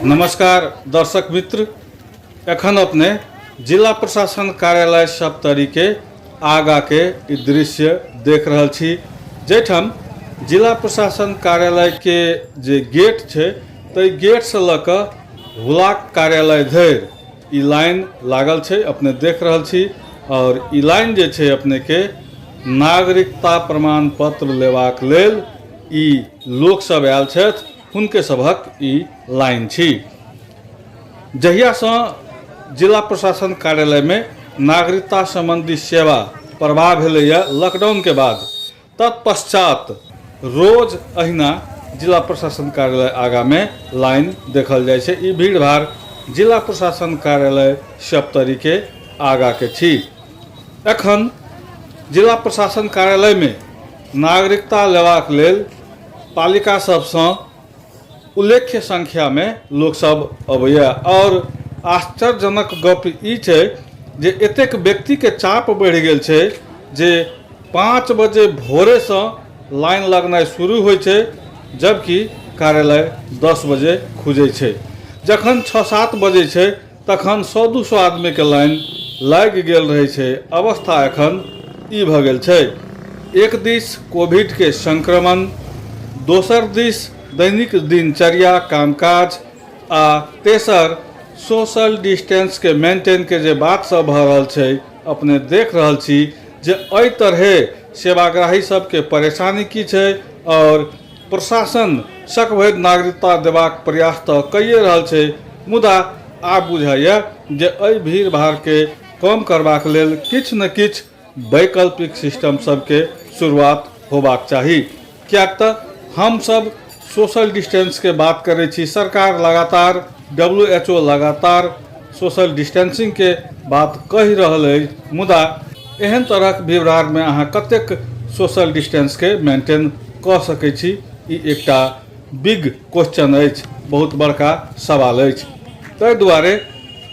नमस्कार दर्शक मित्र, एखन अपने जिला प्रशासन कार्यालय सप्तरी के आगा के ई दृश्य देख रहल छी, जेठम जिला प्रशासन कार्यालय के जे गेट छे तो गेट से लक हुलाक कार्यालय धरि ई लाइन लागल छे, अपने देख रहल छी। और ई लाइन जे छे अपने के नागरिकता प्रमाण पत्र लेवाक लेल ई लोक सब आयल छथि, हुनके सबहक ई लाइन छी। जहिया से जिला प्रशासन कार्यालय में नागरिकता संबंधी सेवा प्रभाव भेलैया लॉकडाउन के बाद, तत्पश्चात रोज अहिना जिला प्रशासन कार्यालय आगा में लाइन देखल जाय छे। ई भीड़ भाड़ जिला प्रशासन कार्यालय सप्तरी के आगा के छी। एखन जिला प्रशासन कार्यालय में नागरिकता लेवाक लेल पालिका सबसँ उल्लेख्य संख्या में लोक सब अबैया। और आश्चर्यजनक गप ई छे जे एतेक व्यक्ति के चाप बढ़ि गेल छे जे 5 बजे भोरे से लाइन लगनाइ शुरू होइ छे, जबकि कार्यालय 10 बजे खुजे छे। जखन 6-7 बजे छे तखन 100-200 आदमी के लाइन लागि गेल रहे छे। अवस्था एखन ई भ गेल छे, एक दिस कोविड के संक्रमण, दोसर दिस दैनिक दिनचर्या कामकाज, आ तेसर सोशल डिस्टेंस के मेंटेन के जे बात सब भ रहल छे, अपने देख रहल छी जे एहि तरहे सेवाग्राही सबके परेशानी की छे। और प्रशासन सकभेद नागरिकता देबाक प्रयास तो कइए रहल छे, मुदा आब बुझाइया जे एहि भीड़ भाड़ के कम करबाक लेल किछ न किछ वैकल्पिक सिस्टम सबके शुरुआत होबाक चाही। कियाक त हम सब सोशल डिस्टेंस के बात करे छी, सरकार लगातार WHO लगातार सोशल डिस्टेंसिंग के बात कहि रहल है, मुदा एहन तरह भीड़ भाड़ में अहाँ कतेक सोशल डिस्टेंस के मेंटेन क सकै छी, ई एकटा बिग क्वेश्चन अछि, बहुत बड़का सवाल अछि। ताहि दुआरे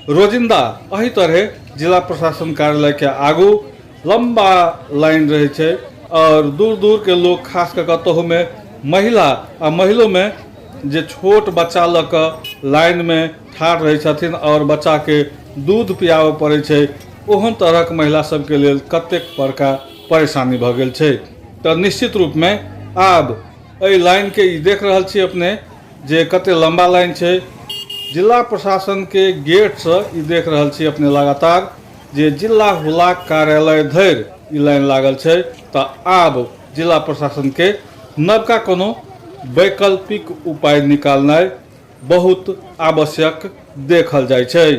रोजिंदा एही तरह जिला प्रशासन कार्यालय के आगू लंबा लाइन रहे छे और दूर दूर के लोग, खास कर कतहु में महिला आ महिलों में जे छोट बच्चा लक लाइन में ठाढ़ रहे छथिन और बच्चा के दूध पियावे पड़े छे, ओहन तरह के महिला सब के लेल कतेक बड़का परेशानी भ गेल छे। तो निश्चित रूप में आब एहि लाइन के ई देख रहल छी अपने जे कते लंबा लाइन छे। जिला प्रशासन के गेट से ई देख रहल छी अपने लगातार जे जिला हुलाक कार्यालय धरि ई लाइन लागल छे। तो आब जिला प्रशासन के नवका कोनो वैकल्पिक उपाय निकालनाइ बहुत आवश्यक देखल जाय छे।